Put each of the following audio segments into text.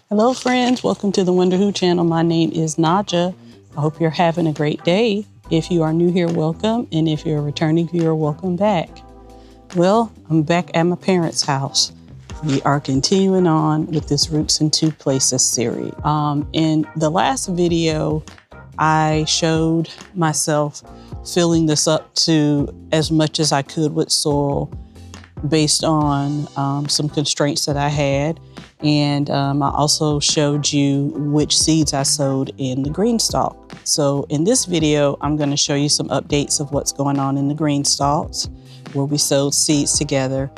Hello friends, welcome to the Wonder Who channel. My name is Naja. I hope you're having a great day. If you are new here, welcome. And if you're a returning viewer, welcome back. Well, I'm back at my parents' house. We are continuing on with this Roots in Two Places series. In the last video, I showed myself filling this up to as much as I could with soil based on some constraints that I had. And I also showed you which seeds I sowed in the GreenStalk. So in this video, I'm going to show you some updates of what's going on in the GreenStalks, where we sowed seeds together.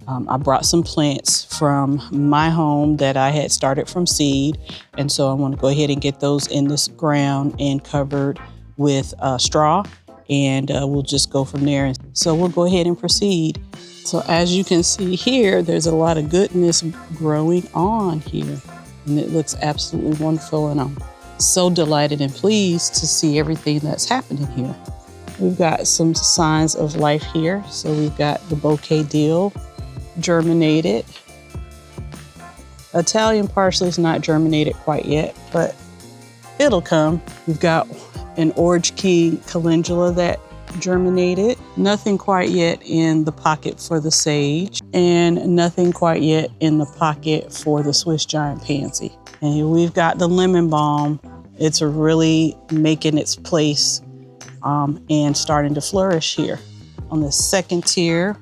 I brought some plants from my home that I had started from seed. And so I want to go ahead and get those in this ground and covered with straw. And we'll just go from there. So we'll go ahead and proceed. So as you can see here, there's a lot of goodness growing on here, and it looks absolutely wonderful. And I'm so delighted and pleased to see everything that's happening here. We've got some signs of life here. So we've got the bouquet dill germinated. Italian parsley is not germinated quite yet, but it'll come. We've got an Orange King calendula that germinated. Nothing quite yet in the pocket for the sage, and nothing quite yet in the pocket for the Swiss giant pansy. And here we've got the lemon balm. It's really making its place and starting to flourish here. On the second tier,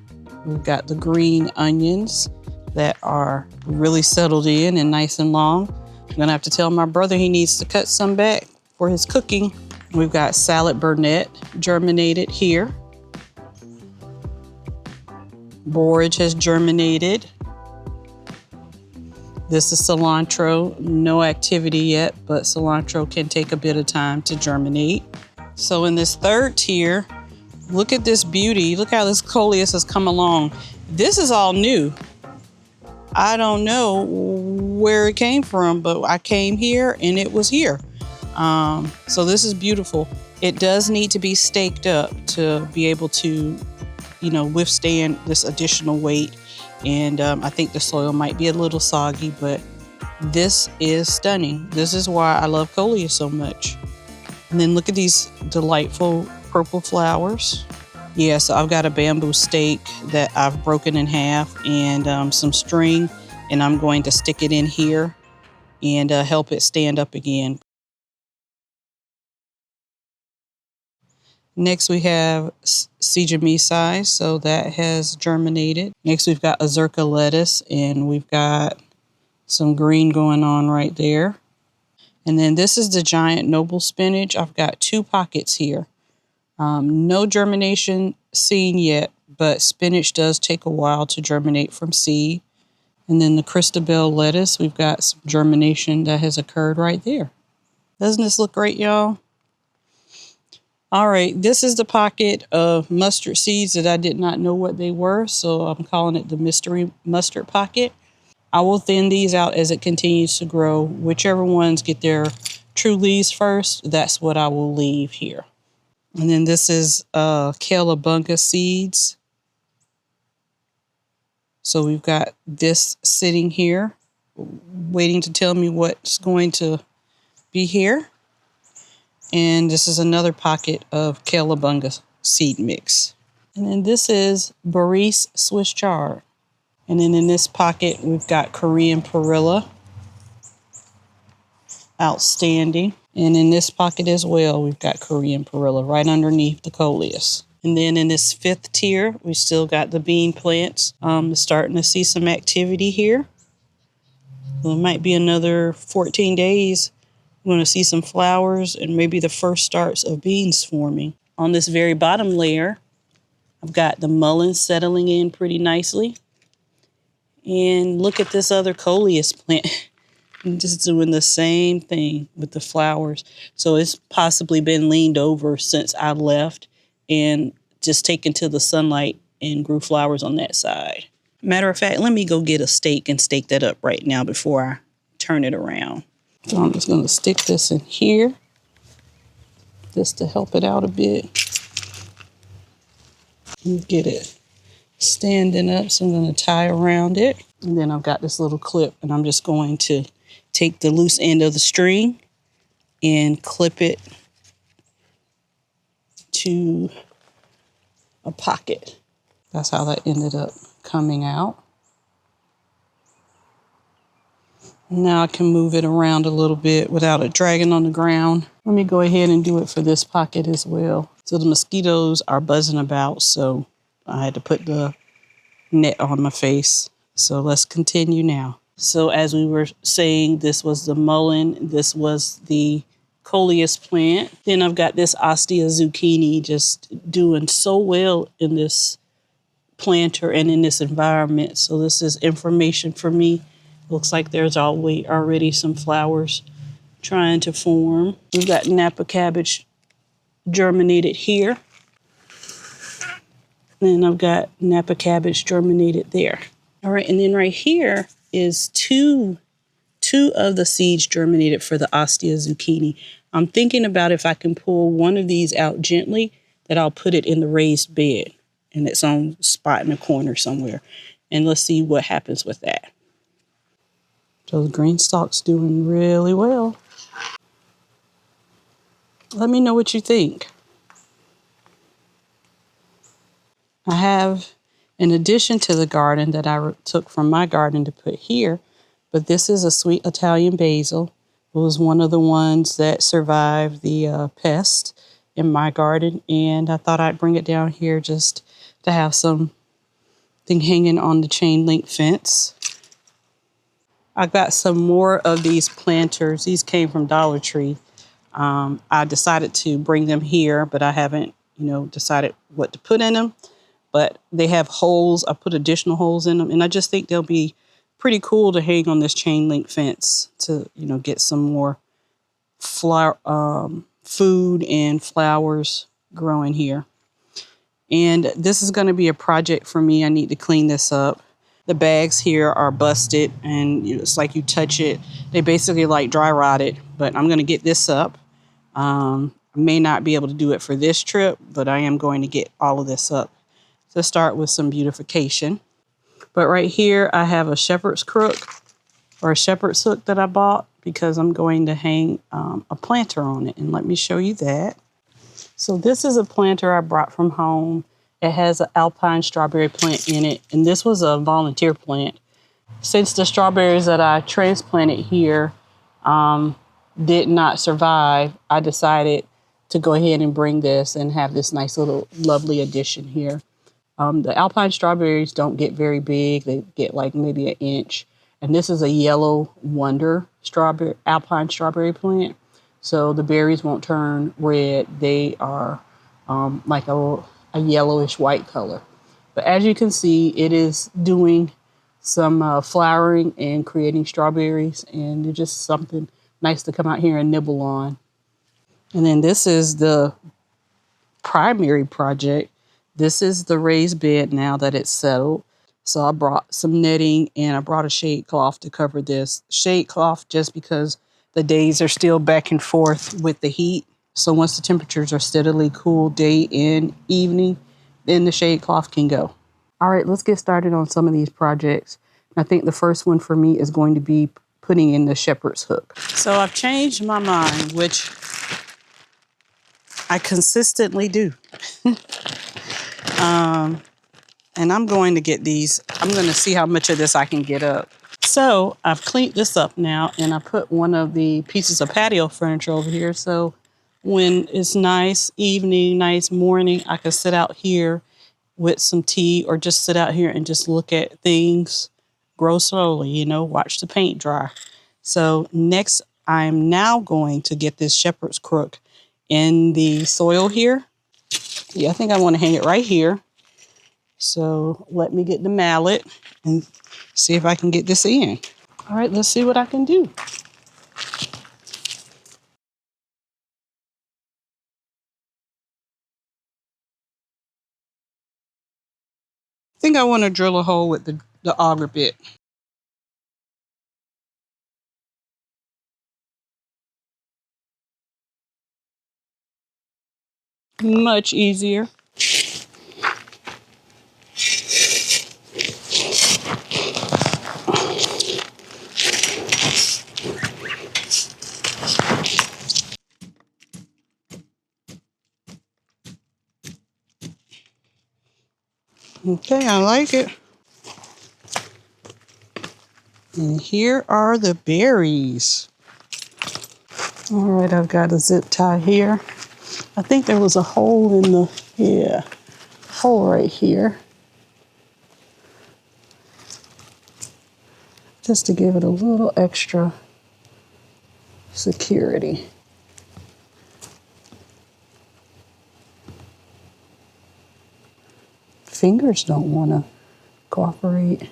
we've got the green onions that are really settled in and nice and long. I'm gonna have to tell my brother he needs to cut some back for his cooking. We've got salad burnet germinated here. Borage has germinated. This is cilantro, no activity yet, but cilantro can take a bit of time to germinate. So in this third tier, look at this beauty. Look how this coleus has come along. This is all new. I don't know where it came from, but I came here and it was here. So this is beautiful. It does need to be staked up to be able to, withstand this additional weight. And I think the soil might be a little soggy, but this is stunning. This is why I love coleus so much. And then look at these delightful purple flowers. Yeah, so I've got a bamboo stake that I've broken in half and some string, and I'm going to stick it in here and help it stand up again. Next we have Sejamesii, so that has germinated. Next we've got Azurka lettuce, and we've got some green going on right there. And then this is the giant noble spinach. I've got 2 pockets here. No germination seen yet, but spinach does take a while to germinate from seed. And then the Christabel lettuce, we've got some germination that has occurred right there. Doesn't this look great, y'all? All right, this is the pocket of mustard seeds that I did not know what they were, so I'm calling it the mystery mustard pocket. I will thin these out as it continues to grow. Whichever ones get their true leaves first, that's what I will leave here. And then this is Calabunga seeds. So we've got this sitting here, waiting to tell me what's going to be here. And this is another pocket of Calabunga seed mix. And then this is Baris Swiss chard. And then in this pocket, we've got Korean perilla. Outstanding. And in this pocket as well, we've got Korean perilla right underneath the coleus. And then in this 5th tier, we still got the bean plants. Starting to see some activity here. Well, it might be another 14 days. We're going to see some flowers and maybe the first starts of beans forming. On this very bottom layer, I've got the mullein settling in pretty nicely. And look at this other coleus plant. I'm just doing the same thing with the flowers. So it's possibly been leaned over since I left and just taken to the sunlight and grew flowers on that side. Matter of fact, let me go get a stake and stake that up right now before I turn it around. So I'm just going to stick this in here just to help it out a bit. And get it standing up. So I'm going to tie around it. And then I've got this little clip and I'm just going to take the loose end of the string and clip it to a pocket. That's how that ended up coming out. Now I can move it around a little bit without it dragging on the ground. Let me go ahead and do it for this pocket as well. So the mosquitoes are buzzing about, so I had to put the net on my face. So let's continue now. So as we were saying, this was the mullein, this was the coleus plant. Then I've got this ostia zucchini just doing so well in this planter and in this environment. So this is information for me. Looks like there's already some flowers trying to form. We've got Napa cabbage germinated here. And I've got Napa cabbage germinated there. All right, and then right here is two of the seeds germinated for the ostia zucchini. I'm thinking about if I can pull one of these out gently, that I'll put it in the raised bed in its own spot in the corner somewhere. And let's see what happens with that. So the GreenStalk's doing really well. Let me know what you think. I have, in addition to the garden that I took from my garden to put here, but this is a sweet Italian basil. It was one of the ones that survived the pest in my garden, and I thought I'd bring it down here just to have something hanging on the chain link fence. I got some more of these planters. These came from Dollar Tree. I decided to bring them here, but I haven't, decided what to put in them. But they have holes. I put additional holes in them, and I just think they'll be pretty cool to hang on this chain link fence to, get some more flower, food and flowers growing here. And this is going to be a project for me. I need to clean this up. The bags here are busted, and it's like you touch it. They basically like dry rotted, but I'm going to get this up. I may not be able to do it for this trip, but I am going to get all of this up to start with some beautification. But right here, I have a shepherd's crook or a shepherd's hook that I bought because I'm going to hang a planter on it. And let me show you that. So this is a planter I brought from home. It has an alpine strawberry plant in it, and this was a volunteer plant. Since the strawberries that I transplanted here did not survive, I decided to go ahead and bring this and have this nice little lovely addition here. The alpine strawberries don't get very big. They get like maybe an inch. And this is a yellow wonder alpine strawberry plant. So the berries won't turn red. They are like a yellowish white color. But as you can see, it is doing some flowering and creating strawberries, and it's just something nice to come out here and nibble on. And then this is the primary project. This is the raised bed now that it's settled. So I brought some netting and I brought a shade cloth to cover this. Shade cloth just because the days are still back and forth with the heat. So once the temperatures are steadily cool day and evening, then the shade cloth can go. All right, let's get started on some of these projects. I think the first one for me is going to be putting in the shepherd's hook. So I've changed my mind, which I consistently do. And I'm going to get these. I'm going to see how much of this I can get up. So I've cleaned this up now, and I put one of the pieces of patio furniture over here. So when it's nice evening, nice morning, I can sit out here with some tea or just sit out here and just look at things grow slowly, watch the paint dry. So next, I'm now going to get this shepherd's crook in the soil here. Yeah, I think I want to hang it right here. So let me get the mallet and see if I can get this in. All right, let's see what I can do. I think I want to drill a hole with the auger bit. Much easier. Okay, I like it. And here are the berries. All right, I've got a zip tie here. I think there was a hole in the, yeah, hole right here. Just to give it a little extra security. Fingers don't want to cooperate.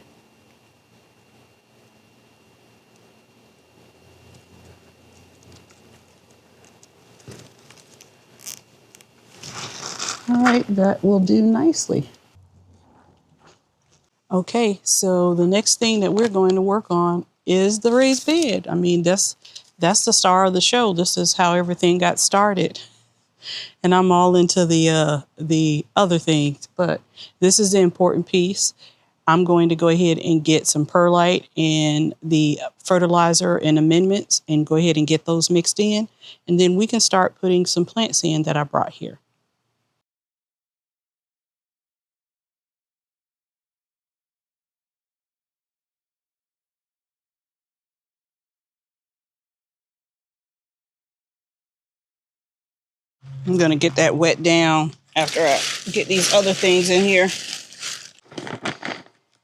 All right, that will do nicely. Okay, so the next thing that we're going to work on is the raised bed. I mean, that's the star of the show. This is how everything got started. And I'm all into the other things, but this is the important piece. I'm going to go ahead and get some perlite and the fertilizer and amendments and go ahead and get those mixed in. And then we can start putting some plants in that I brought here. I'm going to get that wet down after I get these other things in here.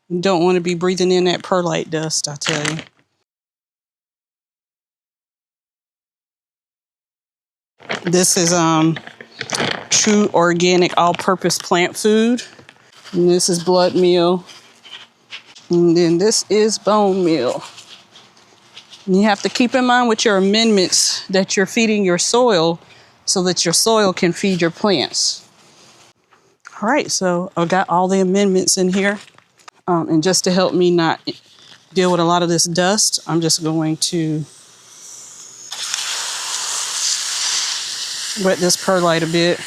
You don't want to be breathing in that perlite dust, I tell you. This is true organic all-purpose plant food. And this is blood meal. And then this is bone meal. And you have to keep in mind with your amendments that you're feeding your soil so that your soil can feed your plants. All right, so I've got all the amendments in here. And just to help me not deal with a lot of this dust, I'm just going to wet this perlite a bit.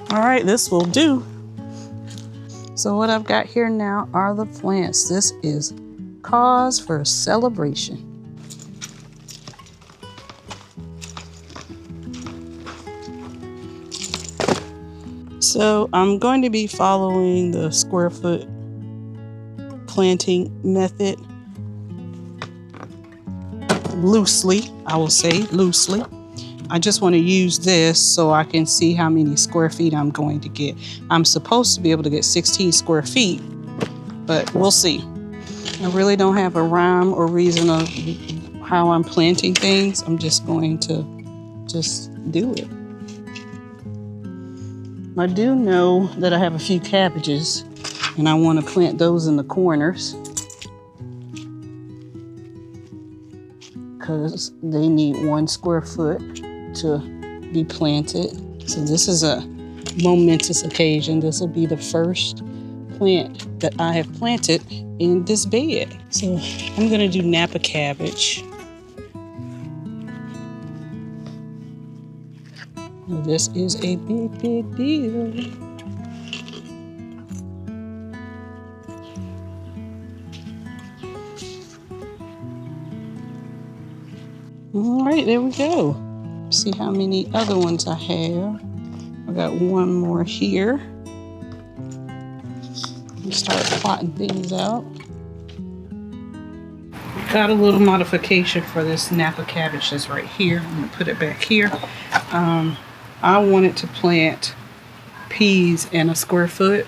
All right, this will do. So what I've got here now are the plants. This is cause for celebration. So I'm going to be following the square foot planting method loosely, I will say loosely. I just want to use this so I can see how many square feet I'm going to get. I'm supposed to be able to get 16 square feet, but we'll see. I really don't have a rhyme or reason of how I'm planting things. I'm just going to just do it. I do know that I have a few cabbages and I want to plant those in the corners because they need 1 square foot to be planted. So this is a momentous occasion. This will be the first plant that I have planted in this bed. So I'm gonna do Napa cabbage. This is a big, big deal. All right, there we go. See how many other ones I have. I got 1 more here. Start plotting things out. Got a little modification for this Napa cabbage that's right here. I'm gonna put it back here. I wanted to plant peas in a square foot,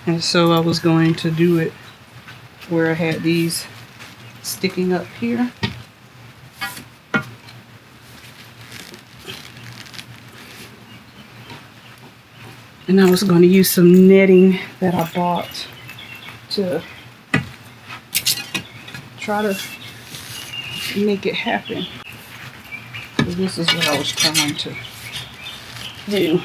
and so I was going to do it where I had these sticking up here. And I was going to use some netting that I bought to try to make it happen. So this is what I was trying to do.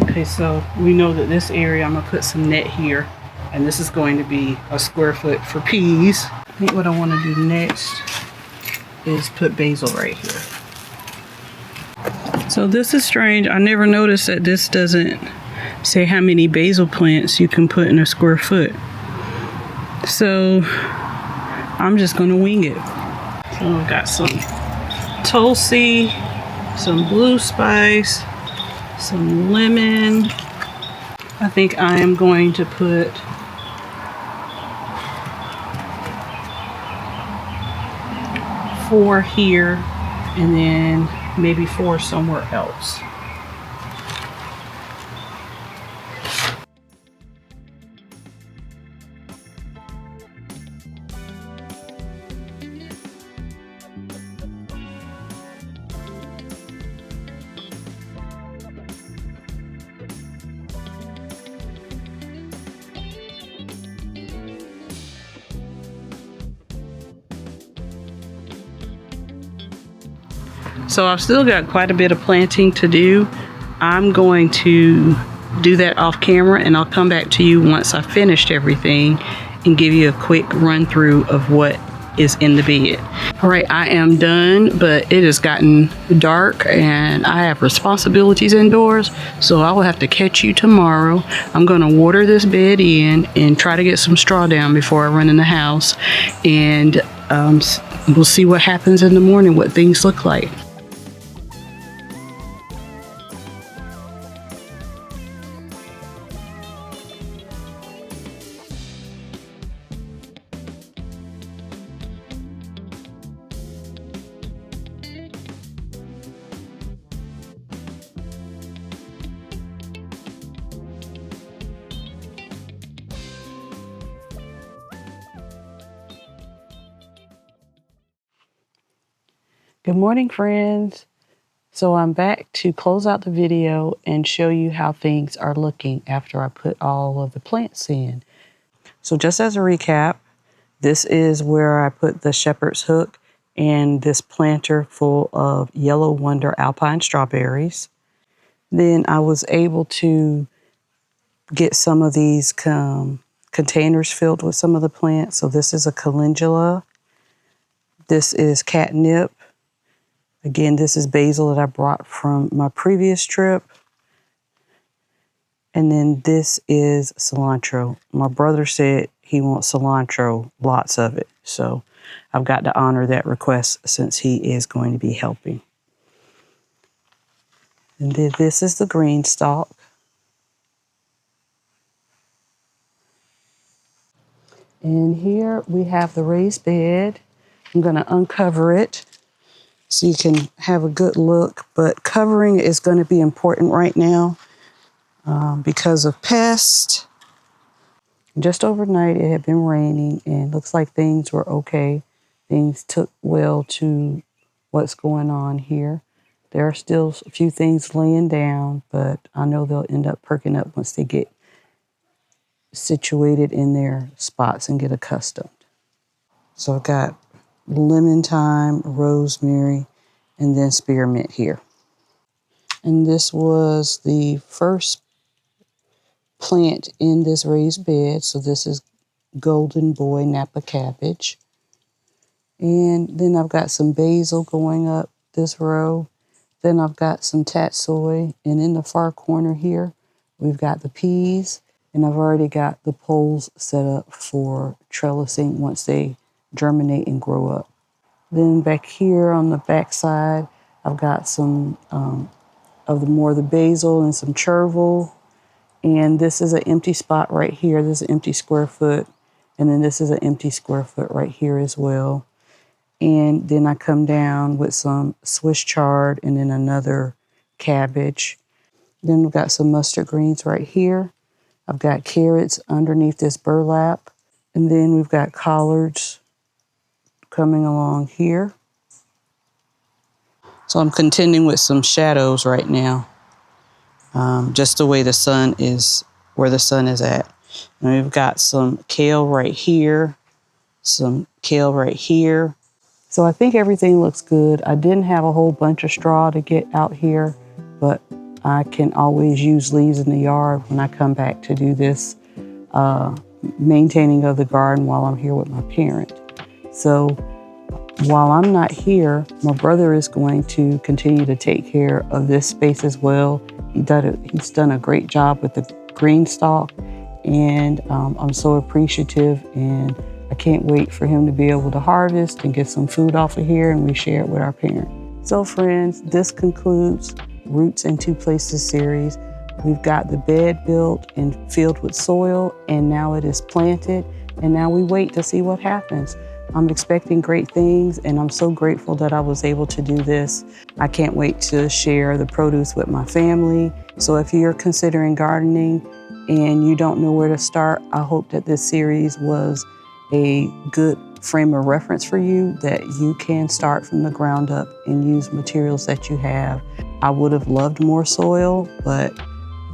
Okay, so we know that this area, I'm gonna put some net here And this is going to be a square foot for peas. I think what I want to do next is put basil right here. So this is strange. I never noticed that this doesn't say how many basil plants you can put in a square foot. So I'm just going to wing it. So I've got some tulsi, some blue spice, some lemon. I think I am going to put 4 here and then maybe 4 somewhere else. So I've still got quite a bit of planting to do. I'm going to do that off camera and I'll come back to you once I've finished everything and give you a quick run through of what is in the bed. All right, I am done, but it has gotten dark and I have responsibilities indoors, so I will have to catch you tomorrow. I'm gonna water this bed in and try to get some straw down before I run in the house, and we'll see what happens in the morning, what things look like. Good morning, friends. So I'm back to close out the video and show you how things are looking after I put all of the plants in. So just as a recap, this is where I put the shepherd's hook and this planter full of Yellow Wonder Alpine strawberries. Then I was able to get some of these containers filled with some of the plants. So this is a calendula. This is catnip. Again, this is basil that I brought from my previous trip. And then this is cilantro. My brother said he wants cilantro, lots of it. So I've got to honor that request since he is going to be helping. And then this is the GreenStalk. And here we have the raised bed. I'm going to uncover it so you can have a good look, but covering is going to be important right now because of pests. Just overnight it had been raining and looks like things were okay. Things took well to what's going on here. There are still a few things laying down, but I know they'll end up perking up once they get situated in their spots and get accustomed. So I've got lemon thyme, rosemary, and then spearmint here. And this was the first plant in this raised bed. So this is Golden Boy Napa cabbage. And then I've got some basil going up this row. Then I've got some tatsoi. And in the far corner here, we've got the peas. And I've already got the poles set up for trellising once they germinate and grow up. Then back here on the back side, I've got some of the basil and some chervil. And this is an empty spot right here. This is an empty square foot. And then this is an empty square foot right here as well. And then I come down with some Swiss chard and then another cabbage. Then we've got some mustard greens right here. I've got carrots underneath this burlap. And then we've got collards coming along here. So I'm contending with some shadows right now. Just the way the sun is, where the sun is at. And we've got some kale right here, some kale right here. So I think everything looks good. I didn't have a whole bunch of straw to get out here, but I can always use leaves in the yard when I come back to do this maintaining of the garden while I'm here with my parent. So while I'm not here, my brother is going to continue to take care of this space as well. He's done a great job with the GreenStalk, and I'm so appreciative, and I can't wait for him to be able to harvest and get some food off of here, and we share it with our parent. So friends, this concludes Roots in Two Places series. We've got the bed built and filled with soil, and now it is planted, and now we wait to see what happens. I'm expecting great things, and I'm so grateful that I was able to do this. I can't wait to share the produce with my family. So if you're considering gardening and you don't know where to start, I hope that this series was a good frame of reference for you, that you can start from the ground up and use materials that you have. I would have loved more soil, but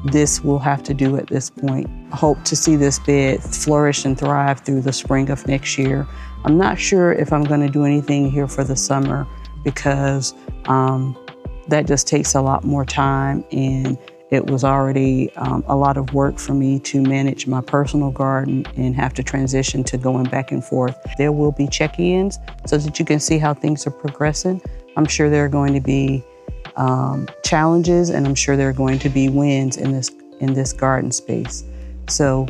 this will have to do at this point. I hope to see this bed flourish and thrive through the spring of next year. I'm not sure if I'm going to do anything here for the summer, because that just takes a lot more time, and it was already a lot of work for me to manage my personal garden and have to transition to going back and forth. There will be check-ins so that you can see how things are progressing. I'm sure there are going to be challenges, and I'm sure there are going to be wins in this garden space. So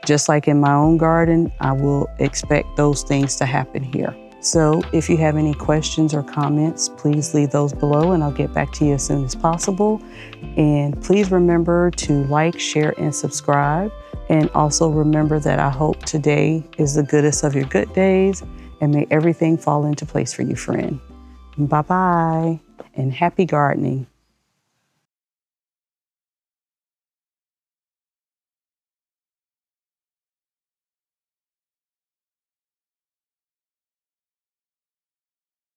just like in my own garden, I will expect those things to happen here. So if you have any questions or comments, please leave those below, and I'll get back to you as soon as possible. And please remember to like, share, and subscribe. And also remember that I hope today is the goodest of your good days, and may everything fall into place for you, friend. Bye-bye, and happy gardening.